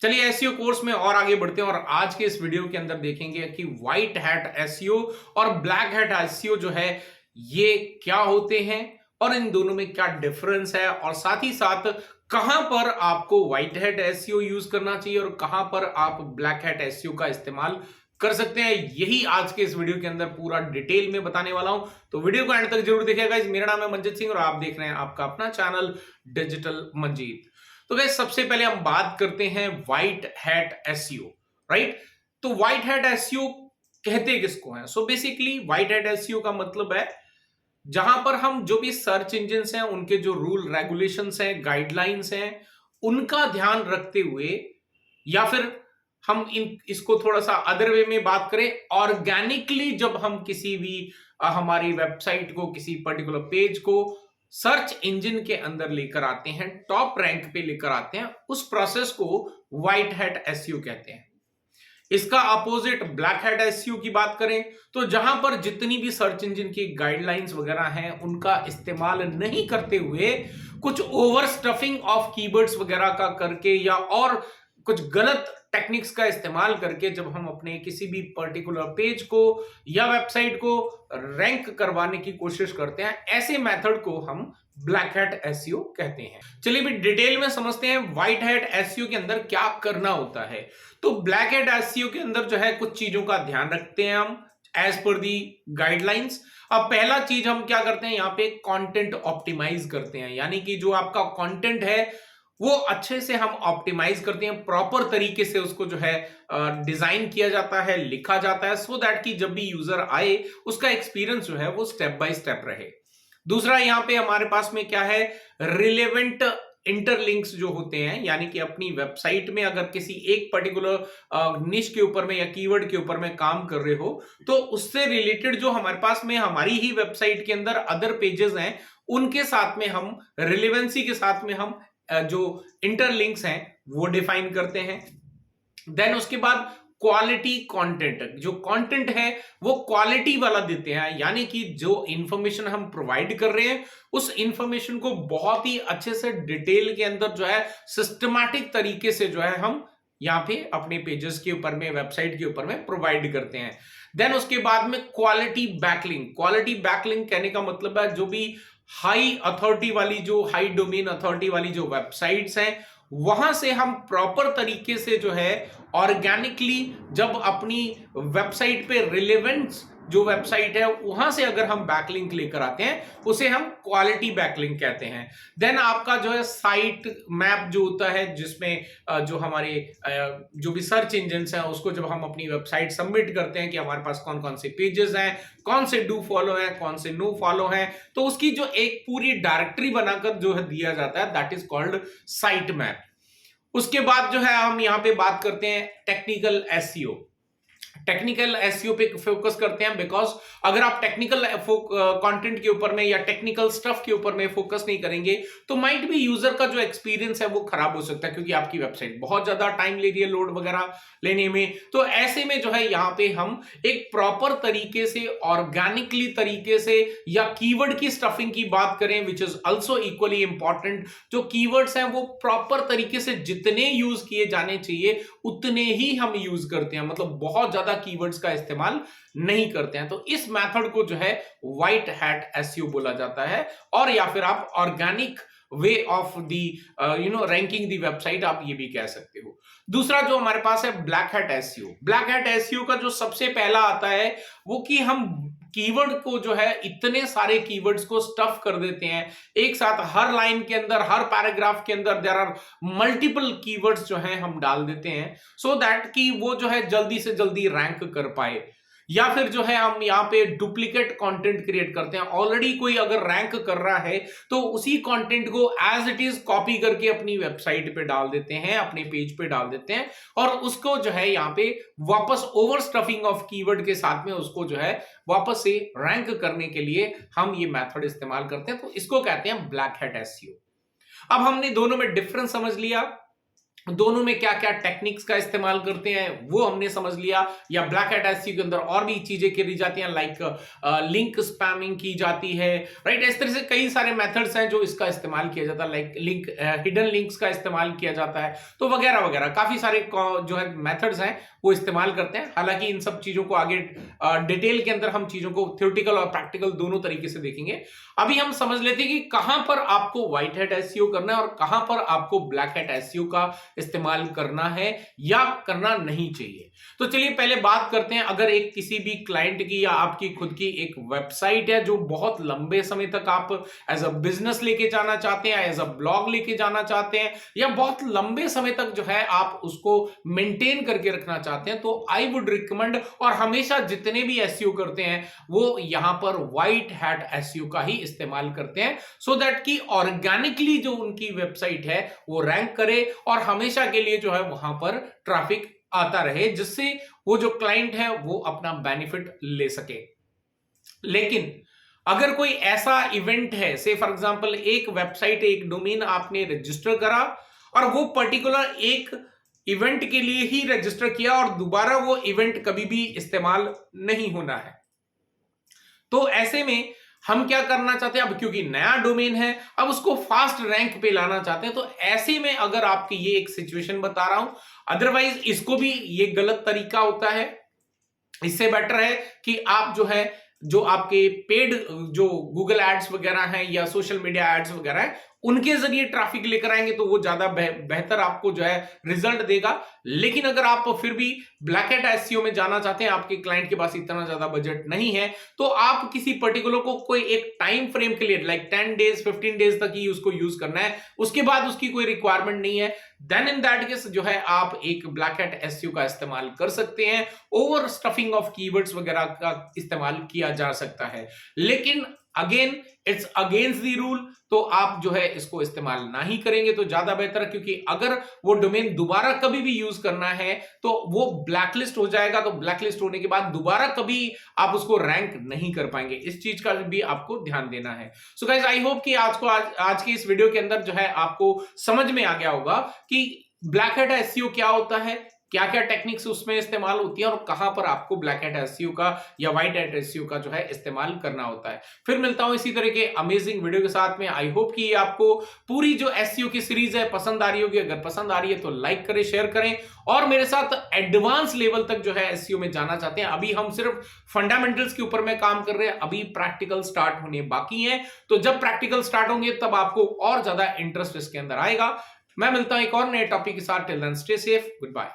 चलिए SEO course में और आगे बढ़ते हैं और आज के इस वीडियो के अंदर देखेंगे कि व्हाइट हैट एसईओ और ब्लैक हैट एसईओ जो है ये क्या होते हैं और इन दोनों में क्या डिफरेंस है और साथ ही साथ कहां पर आपको व्हाइट हैट एसईओ यूज करना चाहिए और कहां पर आप ब्लैक हैट एसईओ का इस्तेमाल कर सकते हैं। यही आज के इस वीडियो के अंदर पूरा डिटेल में बताने वाला हूं, तो वीडियो को एंड तक जरूर देखिएगा। मेरा नाम है मंजीत सिंह और आप देख रहे हैं आपका अपना चैनल डिजिटल मंजीत। तो गाइस सबसे पहले हम बात करते हैं व्हाइट हैट एसईओ, राइट। तो व्हाइट हैट एसईओ कहते किसको हैं? So basically white hat SEO का मतलब है जहां पर हम जो भी सर्च इंजिन हैं उनके जो रूल रेगुलेशंस हैं, गाइडलाइंस हैं, उनका ध्यान रखते हुए, या फिर हम इसको थोड़ा सा अदर वे में बात करें, ऑर्गेनिकली जब हम किसी भी हमारी वेबसाइट को, किसी पर्टिकुलर पेज को सर्च इंजन के अंदर लेकर आते हैं, टॉप रैंक पे लेकर आते हैं, उस प्रोसेस को व्हाइट हैट एसईओ कहते हैं। इसका अपोजिट ब्लैक हैट एसईओ की बात करें तो जहां पर जितनी भी सर्च इंजन की गाइडलाइंस वगैरह हैं उनका इस्तेमाल नहीं करते हुए कुछ ओवर स्टफिंग ऑफ कीवर्ड्स वगैरह का करके या और कुछ गलत टेक्निक्स का इस्तेमाल करके जब हम अपने किसी भी पर्टिकुलर पेज को या वेबसाइट को रैंक करवाने की कोशिश करते हैं, ऐसे मेथड को हम ब्लैक हैट एसईओ कहते हैं। चलिए भी डिटेल में समझते हैं व्हाइट हैट एसईओ के अंदर क्या करना होता है। तो ब्लैक हैट एसईओ के अंदर जो है कुछ चीजों का ध्यान रखते हैं हम एज पर दी गाइडलाइंस। अब पहला चीज हम क्या करते हैं, यहाँ पे कंटेंट ऑप्टिमाइज करते हैं, यानी कि जो आपका कंटेंट है वो अच्छे से हम ऑप्टिमाइज करते हैं, प्रॉपर तरीके से उसको जो है डिजाइन किया जाता है, लिखा जाता है, सो दैट कि जब भी यूजर आए उसका एक्सपीरियंस जो है वो स्टेप बाय स्टेप रहे। दूसरा यहाँ पे हमारे पास में क्या है, रिलेवेंट इंटरलिंक्स जो होते हैं, यानी कि अपनी वेबसाइट में अगर किसी एक पर्टिकुलर निश के ऊपर में या कीवर्ड के ऊपर में काम कर रहे हो तो उससे रिलेटेड जो हमारे पास में हमारी ही वेबसाइट के अंदर अदर पेजेस हैं उनके साथ में हम रिलेवेंसी के साथ में हम जो इंटरलिंक्स हैं वो डिफाइन करते हैं। देन उसके बाद क्वालिटी कंटेंट, जो कंटेंट है वो क्वालिटी वाला देते हैं, यानी कि जो इंफॉर्मेशन हम प्रोवाइड कर रहे हैं उस इंफॉर्मेशन को बहुत ही अच्छे से डिटेल के अंदर जो है सिस्टमैटिक तरीके से जो है हम यहाँ पे अपने पेजेस के ऊपर में, वेबसाइट के ऊपर में प्रोवाइड करते हैं। देन उसके बाद में क्वालिटी बैकलिंक। क्वालिटी बैकलिंक कहने का मतलब है जो भी हाई अथॉरिटी वाली, जो हाई डोमेन अथॉरिटी वाली जो वेबसाइट्स हैं वहां से हम प्रॉपर तरीके से जो है ऑर्गेनिकली जब अपनी वेबसाइट पे रिलेवेंस जो वेबसाइट है वहां से अगर हम बैकलिंक लेकर आते हैं उसे हम क्वालिटी बैकलिंक कहते हैं। देन आपका जो है साइट मैप जो होता है, जिसमें जो हमारे जो भी सर्च इंजन हैं उसको जब हम अपनी वेबसाइट सबमिट करते हैं कि हमारे पास कौन कौन से पेजेस हैं, कौन से डू फॉलो हैं, कौन से नो फॉलो हैं, तो उसकी जो एक पूरी डायरेक्टरी बनाकर जो है दिया जाता है, that is called site map. उसके बाद जो है हम यहां पे बात करते हैं टेक्निकल एसईओ। टेक्निकल एसईओ पे फोकस करते हैं बिकॉज अगर आप टेक्निकल कंटेंट के ऊपर में या टेक्निकल स्टफ के ऊपर में फोकस नहीं करेंगे तो माइट भी यूजर का जो एक्सपीरियंस है वो खराब हो सकता है, क्योंकि आपकी वेबसाइट बहुत ज्यादा टाइम ले रही है लोड वगैरह लेने में। तो ऐसे में जो है यहाँ पे हम एक प्रॉपर तरीके से, ऑर्गेनिकली तरीके से, या कीवर्ड की स्टफिंग की बात करें which is also equally important, जो कीवर्ड्स हैं वो प्रॉपर तरीके से जितने यूज किए जाने चाहिए उतने ही हम यूज करते हैं, मतलब बहुत ज्यादा कीवर्ड्स का इस्तेमाल नहीं करते हैं। तो इस मेथड को जो है व्हाइट हैट एसईओ बोला जाता है, और या फिर आप organic way of the ranking the website आप ये भी कह सकते हो। दूसरा जो हमारे पास है black hat SEO. Black hat SEO का जो सबसे पहला आता है वो कि हम कीवर्ड को जो है इतने सारे कीवर्ड्स को स्टफ कर देते हैं एक साथ, हर लाइन के अंदर, हर पैराग्राफ के अंदर देयर आर मल्टीपल कीवर्ड्स जो हैं हम डाल देते हैं सो दैट कि वो जो है जल्दी से जल्दी रैंक कर पाए। या फिर जो है हम यहाँ पे डुप्लीकेट कंटेंट क्रिएट करते हैं, ऑलरेडी कोई अगर रैंक कर रहा है तो उसी कंटेंट को एज इट इज कॉपी करके अपनी वेबसाइट पे डाल देते हैं, अपने पेज पे डाल देते हैं, और उसको जो है यहाँ पे वापस ओवर स्टफिंग ऑफ कीवर्ड के साथ में उसको जो है वापस से रैंक करने के लिए हम ये मेथड इस्तेमाल करते हैं। तो इसको कहते हैं ब्लैक हैट एसईओ। अब हमने दोनों में डिफरेंस समझ लिया। दोनों में क्या क्या टेक्निक्स का इस्तेमाल करते हैं वो हमने समझ लिया, या ब्लैक हैट एसईओ के अंदर और भी चीजें करी जाती हैं, लाइक लिंक स्पैमिंग की जाती है, राइट। इस तरह से कई सारे मेथड्स हैं जो इसका इस्तेमाल किया जाता है, लाइक लिंक हिडन लिंक्स का इस्तेमाल किया जाता है, तो वगैरह वगैरह काफी सारे जो है मेथड्स हैं वो इस्तेमाल करते हैं। हालांकि इन सब चीजों को आगे डिटेल के अंदर हम चीजों को थ्योरेटिकल और प्रैक्टिकल दोनों तरीके से देखेंगे। अभी हम समझ लेते हैं कि कहां पर आपको व्हाइट हैट एसईओ करना है और कहां पर आपको ब्लैक हैट एसईओ का इस्तेमाल करना है या करना नहीं चाहिए। तो चलिए पहले बात करते हैं, अगर एक किसी भी क्लाइंट की या आपकी खुद की एक वेबसाइट है जो बहुत लंबे समय तक आप एज अ बिजनेस लेके जाना चाहते हैं, एज अ ब्लॉग लेके जाना चाहते हैं, या बहुत लंबे समय तक जो है आप उसको मेंटेन करके रखना चाहते हैं, तो आई वुड रिकमेंड, और हमेशा जितने भी एसईओ करते हैं वो यहां पर व्हाइट हैट एसईओ का ही इस्तेमाल करते हैं, सो दैट कि ऑर्गेनिकली जो उनकी वेबसाइट है वो रैंक करे और हमेशा के लिए जो है वहां पर ट्रैफिक आता रहे, जिससे वो जो क्लाइंट है वो अपना बेनिफिट ले सके। लेकिन अगर कोई ऐसा इवेंट है, से फॉर एग्जांपल एक वेबसाइट, एक डोमेन आपने रजिस्टर करा और वो पर्टिकुलर एक इवेंट के लिए ही रजिस्टर किया और दोबारा वो इवेंट कभी भी इस्तेमाल नहीं होना है, तो ऐसे में हम क्या करना चाहते हैं, अब क्योंकि नया डोमेन है, अब उसको फास्ट रैंक पे लाना चाहते हैं, तो ऐसे में अगर आपकी ये एक सिचुएशन बता रहा हूं, अदरवाइज इसको भी ये गलत तरीका होता है। इससे बेटर है कि आप जो है, जो आपके पेड जो गूगल एड्स वगैरह हैं या सोशल मीडिया एड्स वगैरह हैं, उनके जरिए ट्रैफिक लेकर आएंगे तो वो ज्यादा बेहतर आपको जो है रिजल्ट देगा। लेकिन अगर आप फिर भी ब्लैक हैट एसईओ में जाना चाहते हैं, आपके क्लाइंट के पास इतना ज्यादा बजट नहीं है, तो आप किसी पर्टिकुलर को कोई एक टाइम फ्रेम के लिए, लाइक 10 डेज 15 डेज तक ही उसको यूज करना है, उसके बाद उसकी कोई रिक्वायरमेंट नहीं है, देन इन दैट केस जो है आप एक ब्लैक हैट एसईओ का इस्तेमाल कर सकते हैं। ओवर स्टफिंग ऑफ कीवर्ड्स वगैरह का इस्तेमाल किया जा सकता है, लेकिन again it's against the rule, तो आप जो है इसको इस्तेमाल ना ही करेंगे तो ज्यादा बेहतर है, क्योंकि अगर वो डोमेन दोबारा कभी भी यूज करना है तो वो ब्लैकलिस्ट हो जाएगा, तो ब्लैकलिस्ट होने के बाद दोबारा कभी आप उसको रैंक नहीं कर पाएंगे। इस चीज का भी आपको ध्यान देना है। सो गाइस, आई होप कि आज की इस वीडियो के अंदर जो है आपको समझ में आ गया होगा कि ब्लैक हैट एसईओ क्या होता है, क्या क्या टेक्निक्स उसमें इस्तेमाल होती है और कहां पर आपको ब्लैक हैट एसईओ का या व्हाइट हैट एसईओ का जो है इस्तेमाल करना होता है। फिर मिलता हूं इसी तरह के अमेजिंग वीडियो के साथ में। आई होप कि आपको पूरी जो एसईओ की सीरीज है पसंद आ रही होगी। अगर पसंद आ रही है तो लाइक करें, शेयर करें, और मेरे साथ एडवांस लेवल तक जो है एसईओ में जाना चाहते हैं। अभी हम सिर्फ फंडामेंटल्स के ऊपर में काम कर रहे हैं, अभी प्रैक्टिकल स्टार्ट होने बाकी है, तो जब प्रैक्टिकल स्टार्ट होंगे तब आपको और ज्यादा इंटरेस्ट इसके अंदर आएगा। मैं मिलता हूं एक और नए टॉपिक के साथ। Till then stay safe, good bye.